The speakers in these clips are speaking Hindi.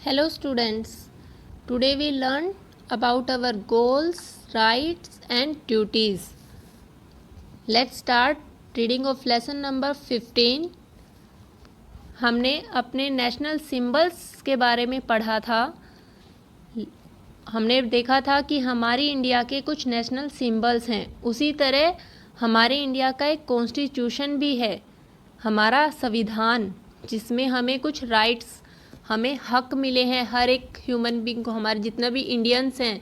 Hello students, today we learn about our goals, rights and duties. Let's start reading of lesson number 15. हमने अपने नेशनल सिंबल्स के बारे में पढ़ा था. हमने देखा था कि हमारी इंडिया के कुछ नेशनल सिंबल्स हैं. उसी तरह हमारे इंडिया का एक कॉन्स्टिट्यूशन भी है, हमारा संविधान, जिसमें हमें कुछ राइट्स, हमें हक मिले हैं. हर एक ह्यूमन बीइंग को, हमारे जितना भी इंडियंस हैं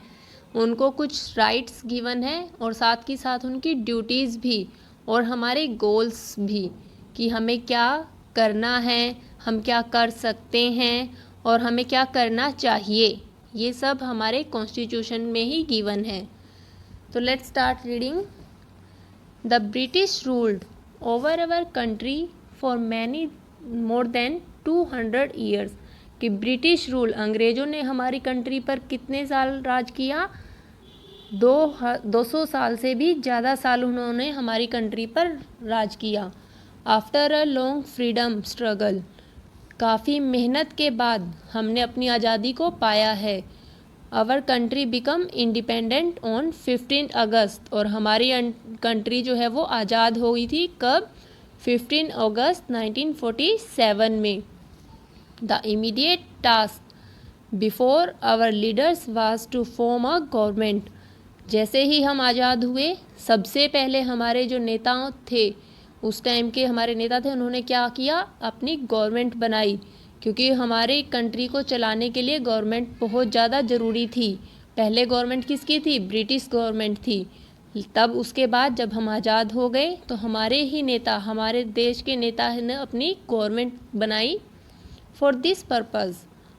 उनको कुछ राइट्स गिवन है और साथ ही साथ उनकी ड्यूटीज़ भी और हमारे गोल्स भी कि हमें क्या करना है, हम क्या कर सकते हैं और हमें क्या करना चाहिए. ये सब हमारे कॉन्स्टिट्यूशन में ही गिवन है. तो let's start reading. The British ruled over our country for many more than 200 years. कि ब्रिटिश रूल, अंग्रेज़ों ने हमारी कंट्री पर कितने साल राज किया? 200 साल से भी ज़्यादा साल उन्होंने हमारी कंट्री पर राज किया. After a long freedom struggle, काफ़ी मेहनत के बाद हमने अपनी आज़ादी को पाया है. Our country become independent on 15 August. और हमारी कंट्री जो है वो आज़ाद हो गई थी कब? 15 अगस्त 1947 में. The immediate task before our leaders was to form a government. जैसे ही हम आज़ाद हुए, सबसे पहले हमारे जो नेता थे, उस टाइम के हमारे नेता थे, उन्होंने क्या किया? अपनी गवर्नमेंट बनाई. क्योंकि हमारे कंट्री को चलाने के लिए गवर्नमेंट बहुत ज़्यादा ज़रूरी थी. पहले गवर्नमेंट किसकी थी? ब्रिटिश गवर्नमेंट थी. तब उसके बाद जब हम आज़ाद हो गए तो हमारे ही नेता, हमारे देश के नेता ने अपनी गवर्नमेंट बनाई. For this purpose,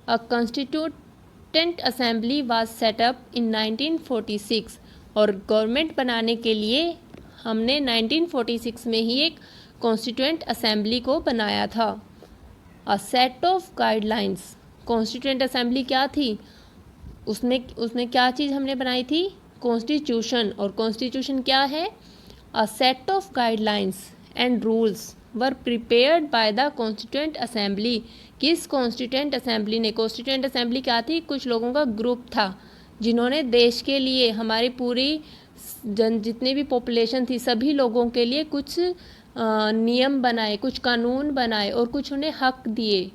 a constituent assembly was set up in 1946. और गवर्नमेंट बनाने के लिए हमने 1946 में ही एक कॉन्स्टिट्यूएंट असेंबली को बनाया था. A set of guidelines. Constituent assembly क्या थी? उसने क्या चीज़ हमने बनाई थी? कॉन्स्टिट्यूशन. और कॉन्स्टिट्यूशन क्या है? A set of guidelines and rules were prepared by the constituent assembly. किस कॉन्स्टिट्यूएंट असेंबली ने? कॉन्स्टिट्यूएंट असेंबली क्या थी? कुछ लोगों का ग्रुप था जिन्होंने देश के लिए, हमारी पूरी जितनी भी पॉपुलेशन थी, सभी लोगों के लिए कुछ नियम बनाए, कुछ कानून बनाए और कुछ उन्हें हक दिए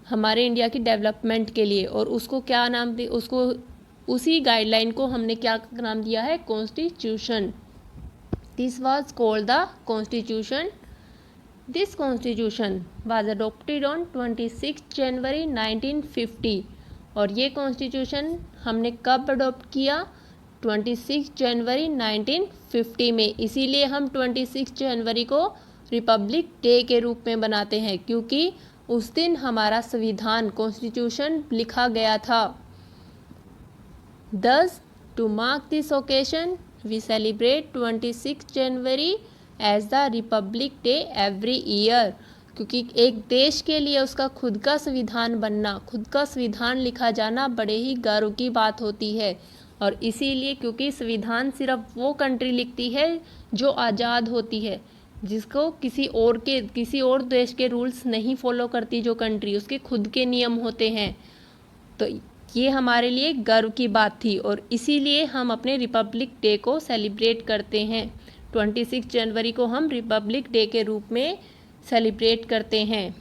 हमारे इंडिया की डेवलपमेंट के लिए. और उसको क्या नाम दिया? उसको, उसी गाइडलाइन को हमने क्या नाम दिया है? Constitution. This was called the constitution. This constitution was adopted on 26 January 1950. और ये कॉन्स्टिट्यूशन हमने कब अडोप्ट किया? 26 जनवरी 1950 में. इसीलिए हम 26 जनवरी को रिपब्लिक डे के रूप में बनाते हैं, क्योंकि उस दिन हमारा संविधान, कॉन्स्टिट्यूशन लिखा गया था. Thus, to mark this occasion, we celebrate 26 January as the republic day every year. क्योंकि एक देश के लिए उसका खुद का संविधान बनना, खुद का संविधान लिखा जाना बड़े ही गर्व की बात होती है. और इसीलिए, क्योंकि संविधान सिर्फ वो कंट्री लिखती है जो आज़ाद होती है, जिसको किसी और देश के रूल्स नहीं फॉलो करती जो कंट्री, उसके खुद के नियम होते हैं. तो ये हमारे लिए गर्व की बात थी और इसीलिए हम अपने रिपब्लिक डे को सेलिब्रेट करते हैं. 26 जनवरी को हम रिपब्लिक डे के रूप में सेलिब्रेट करते हैं.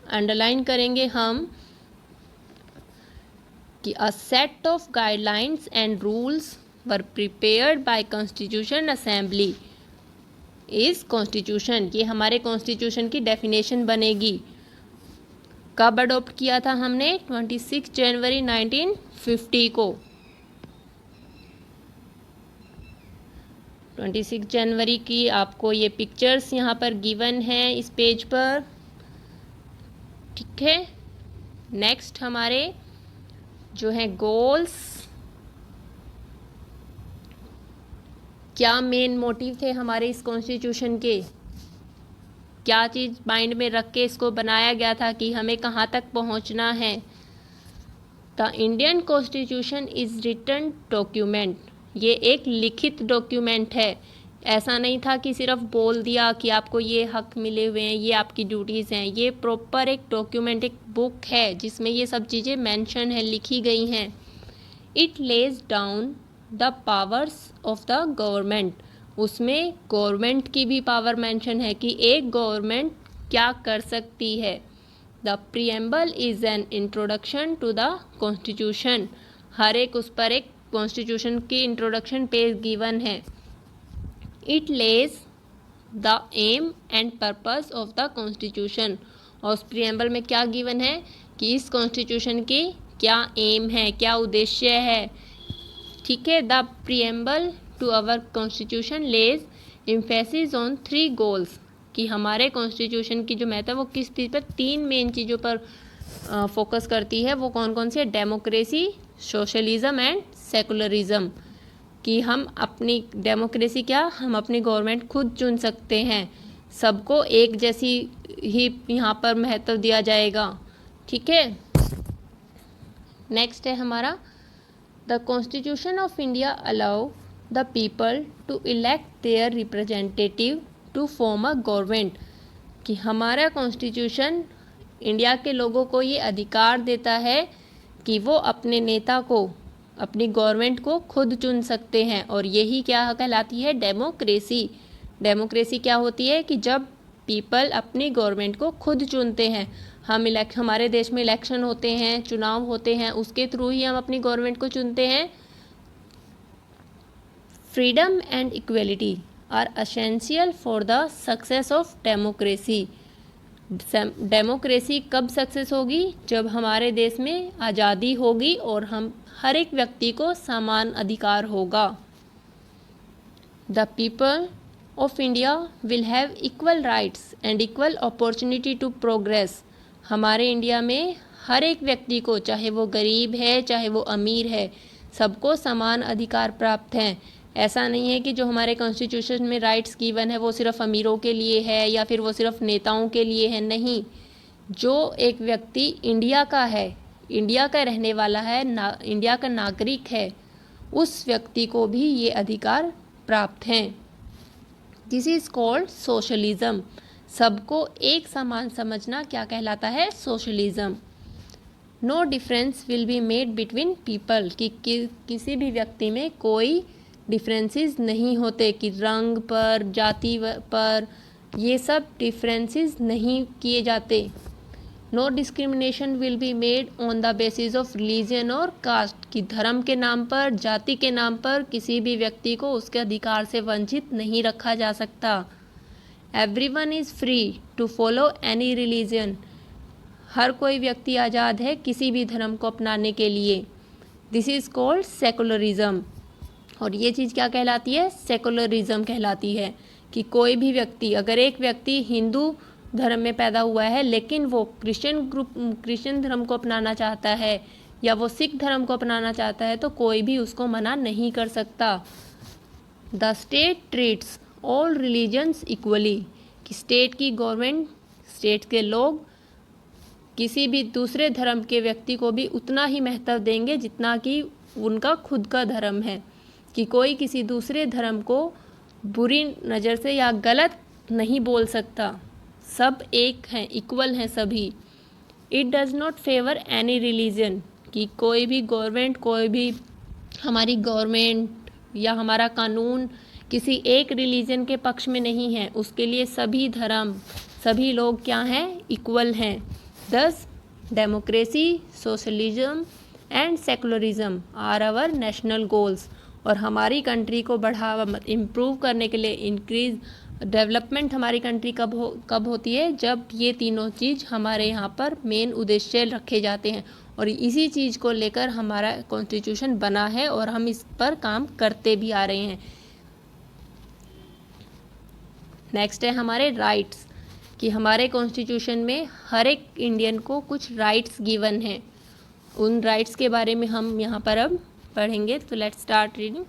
अंडरलाइन करेंगे हम कि a set of guidelines and rules were prepared by constitution assembly is constitution. ये हमारे कॉन्स्टिट्यूशन की डेफिनेशन बनेगी. कब अडॉप्ट किया था हमने? 26 जनवरी 1950 को. 26 जनवरी की आपको ये पिक्चर्स यहाँ पर गिवन है इस पेज पर. ठीक है. नेक्स्ट हमारे जो हैं गोल्स. क्या मेन मोटिव थे हमारे इस कॉन्स्टिट्यूशन के? क्या चीज़ माइंड में रख के इसको बनाया गया था कि हमें कहाँ तक पहुँचना है? The Indian constitution is written document. ये एक लिखित डॉक्यूमेंट है. ऐसा नहीं था कि सिर्फ बोल दिया कि आपको ये हक मिले हुए हैं, ये आपकी ड्यूटीज़ हैं। ये प्रॉपर एक डॉक्यूमेंट, एक बुक है जिसमें ये सब चीज़ें मेंशन है, लिखी गई हैं। It lays down the powers of the government. उसमें गवर्नमेंट की भी पावर मेंशन है कि एक गवर्नमेंट क्या कर सकती है। The preamble is an introduction to the constitution. हर एक उस पर एक कॉन्स्टिट्यूशन की इंट्रोडक्शन पेज गिवन है। It lays the aim and purpose of the constitution. और उस प्रीएम्बल में क्या गिवन है कि इस कॉन्स्टिट्यूशन की क्या एम है, क्या उद्देश्य है। ठीक है। The preamble to our constitution lays emphasis on 3 goals. कि हमारे कॉन्स्टिट्यूशन की जो महत्व है वो किस चीज़ पर, 3 मेन चीज़ों पर फोकस करती है। वो कौन कौन सी है? Democracy, socialism and secularism. कि हम अपनी डेमोक्रेसी क्या, हम अपनी गवर्नमेंट खुद चुन सकते हैं, सबको एक जैसी ही यहाँ पर महत्व दिया जाएगा। ठीक है। नेक्स्ट है हमारा, the constitution of India allow the people to elect their representative to form a government. कि हमारा कॉन्स्टिट्यूशन इंडिया के लोगों को ये अधिकार देता है कि वो अपने नेता को, अपनी गवर्नमेंट को खुद चुन सकते हैं। और यही क्या कहलाती है? डेमोक्रेसी। डेमोक्रेसी क्या होती है कि जब पीपल अपनी गवर्नमेंट को खुद चुनते हैं। हमारे देश में इलेक्शन होते हैं, चुनाव होते हैं, उसके थ्रू ही हम अपनी गवर्नमेंट को चुनते हैं। Freedom and equality are essential for the success of democracy. Democracy कब सक्सेस होगी? जब हमारे देश में आज़ादी होगी और हम हर एक व्यक्ति को समान अधिकार होगा। The people of India will have equal rights and equal opportunity to progress. हमारे इंडिया में हर एक व्यक्ति को, चाहे वो गरीब है चाहे वो अमीर है, सबको समान अधिकार प्राप्त हैं। ऐसा नहीं है कि जो हमारे कॉन्स्टिट्यूशन में राइट्स गिवन है वो सिर्फ अमीरों के लिए है या फिर वो सिर्फ नेताओं के लिए है। नहीं, जो एक व्यक्ति इंडिया का है, इंडिया का रहने वाला है, इंडिया का नागरिक है, उस व्यक्ति को भी ये अधिकार प्राप्त हैं। This is called socialism. सबको एक समान समझना क्या कहलाता है? Socialism. No difference will be made between people. कि किसी भी व्यक्ति में कोई डिफरेंसेस नहीं होते कि रंग पर, जाति पर, ये सब डिफरेंसेस नहीं किए जाते। No discrimination will be made on the basis of religion और कास्ट। कि धर्म के नाम पर, जाति के नाम पर किसी भी व्यक्ति को उसके अधिकार से वंचित नहीं रखा जा सकता। Everyone is free to follow any religion. हर कोई व्यक्ति आज़ाद है किसी भी धर्म को अपनाने के लिए। This is called secularism. और ये चीज़ क्या कहलाती है? सेकुलरिज्म कहलाती है। कि कोई भी व्यक्ति, अगर एक व्यक्ति हिंदू धर्म में पैदा हुआ है लेकिन वो क्रिश्चियन धर्म को अपनाना चाहता है या वो सिख धर्म को अपनाना चाहता है तो कोई भी उसको मना नहीं कर सकता। The state treats all religions equally. कि स्टेट की गवर्नमेंट, स्टेट के लोग किसी भी दूसरे धर्म के व्यक्ति को भी उतना ही महत्व देंगे जितना कि उनका खुद का धर्म है। कि कोई किसी दूसरे धर्म को बुरी नज़र से या गलत नहीं बोल सकता। सब एक हैं, इक्वल हैं सभी। It does not favour any religion. कि कोई भी गवर्नमेंट, कोई भी हमारी गवर्नमेंट या हमारा कानून किसी एक रिलीजन के पक्ष में नहीं है। उसके लिए सभी धर्म, सभी लोग क्या हैं? इक्वल हैं। Thus democracy, socialism and secularism are our national goals. और हमारी कंट्री को बढ़ावा, इम्प्रूव करने के लिए, इंक्रीज डेवलपमेंट हमारी कंट्री कब होती है? जब ये तीनों चीज़ हमारे यहाँ पर मेन उद्देश्य रखे जाते हैं। और इसी चीज़ को लेकर हमारा कॉन्स्टिट्यूशन बना है और हम इस पर काम करते भी आ रहे हैं। नेक्स्ट है हमारे राइट्स। कि हमारे कॉन्स्टिट्यूशन में हर एक इंडियन को कुछ राइट्स गिवन हैं। उन राइट्स के बारे में हम यहाँ पर अब पढ़ेंगे। तो let's start reading.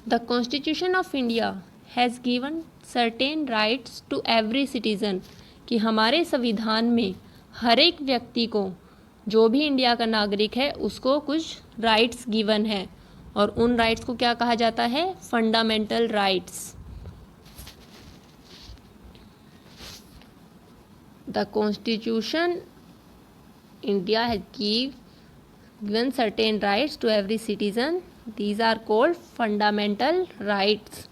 The constitution of India has given certain rights to every citizen. कि हमारे संविधान में हर एक व्यक्ति को, जो भी इंडिया का नागरिक है, उसको कुछ राइट्स गिवन है। और उन राइट्स को क्या कहा जाता है? Fundamental rights. The constitution India has given certain rights to every citizen. These are called fundamental rights.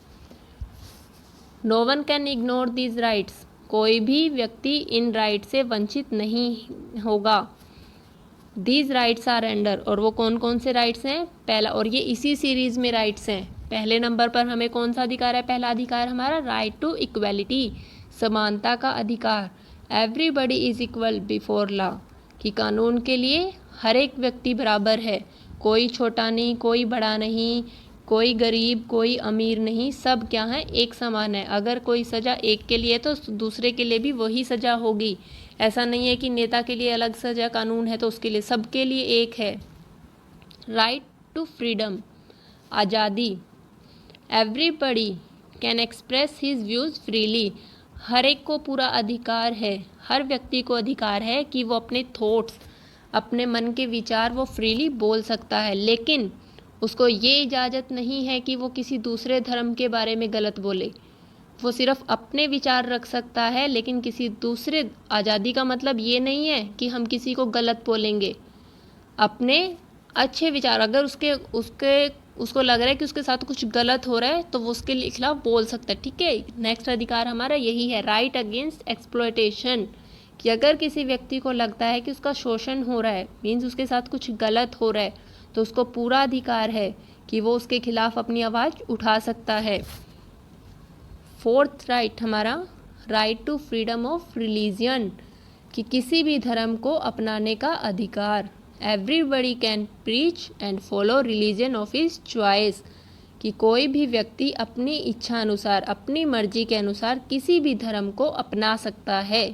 No one can ignore these rights. कोई भी व्यक्ति इन राइट से वंचित नहीं होगा. These rights are under, और वो कौन कौन से राइट्स हैं? पहला, और ये इसी सीरीज में राइट्स हैं. पहले नंबर पर हमें कौन सा अधिकार है? पहला अधिकार हमारा राइट टू इक्वलिटी, समानता का अधिकार. Everybody is equal before law, कि कानून के लिए हर एक व्यक्ति बराबर है. कोई छोटा नहीं, कोई बड़ा नहीं, कोई गरीब, कोई अमीर नहीं, सब क्या है? एक समान है. अगर कोई सज़ा एक के लिए तो दूसरे के लिए भी वही सज़ा होगी. ऐसा नहीं है कि नेता के लिए अलग सज़ा कानून है तो उसके लिए, सबके लिए एक है. राइट टू फ्रीडम, आज़ादी. Everybody can express his views freely. हर एक को पूरा अधिकार है, हर व्यक्ति को अधिकार है कि वो अपने थॉट्स, अपने मन के विचार वो फ्रीली बोल सकता है. लेकिन उसको ये इजाज़त नहीं है कि वो किसी दूसरे धर्म के बारे में गलत बोले. वो सिर्फ अपने विचार रख सकता है, लेकिन किसी दूसरे, आज़ादी का मतलब ये नहीं है कि हम किसी को गलत बोलेंगे. अपने अच्छे विचार, अगर उसको लग रहा है कि उसके साथ कुछ गलत हो रहा है तो वो उसके खिलाफ बोल सकता है. ठीक है. नेक्स्ट अधिकार हमारा यही है, राइट अगेंस्ट एक्सप्लॉयटेशन, कि अगर किसी व्यक्ति को लगता है कि उसका शोषण हो रहा है, मीन्स उसके साथ कुछ गलत हो रहा है, तो उसको पूरा अधिकार है कि वो उसके खिलाफ अपनी आवाज़ उठा सकता है. फोर्थ राइट हमारा right to freedom of religion, कि किसी भी धर्म को अपनाने का अधिकार. Everybody can preach and follow religion of his choice, कि कोई भी व्यक्ति अपनी इच्छा अनुसार, अपनी मर्जी के अनुसार किसी भी धर्म को अपना सकता है.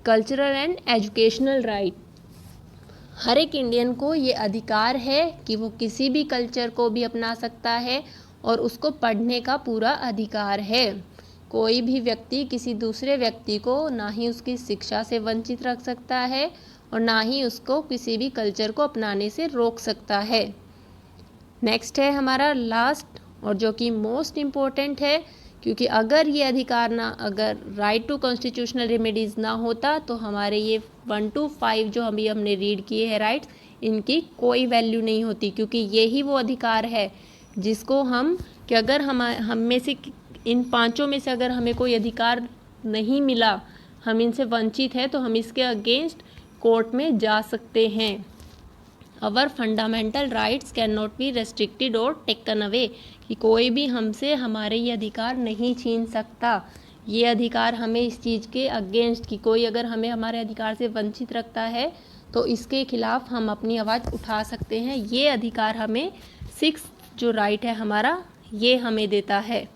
कल्चरल एंड एजुकेशनल राइट, हर एक इंडियन को ये अधिकार है कि वो किसी भी कल्चर को भी अपना सकता है और उसको पढ़ने का पूरा अधिकार है. कोई भी व्यक्ति किसी दूसरे व्यक्ति को ना ही उसकी शिक्षा से वंचित रख सकता है और ना ही उसको किसी भी कल्चर को अपनाने से रोक सकता है. नेक्स्ट है हमारा लास्ट, और जो कि मोस्ट इम्पोर्टेंट है, क्योंकि अगर ये अधिकार ना, अगर राइट टू कॉन्स्टिट्यूशनल रेमेडीज़ ना होता तो हमारे ये 1 to 5 जो हमने रीड किए हैं राइट्स, इनकी कोई वैल्यू नहीं होती. क्योंकि यही वो अधिकार है जिसको हम, कि अगर हम में से इन पांचों में से अगर हमें कोई अधिकार नहीं मिला, हम इनसे वंचित हैं, तो हम इसके अगेंस्ट कोर्ट में जा सकते हैं. Our fundamental rights can not be restricted और टेकन अवे, कि कोई भी हमसे हमारे ये अधिकार नहीं छीन सकता. ये अधिकार हमें इस चीज़ के अगेंस्ट, कि कोई अगर हमें हमारे अधिकार से वंचित रखता है तो इसके खिलाफ हम अपनी आवाज़ उठा सकते हैं. ये अधिकार हमें 6th जो राइट है हमारा, ये हमें देता है.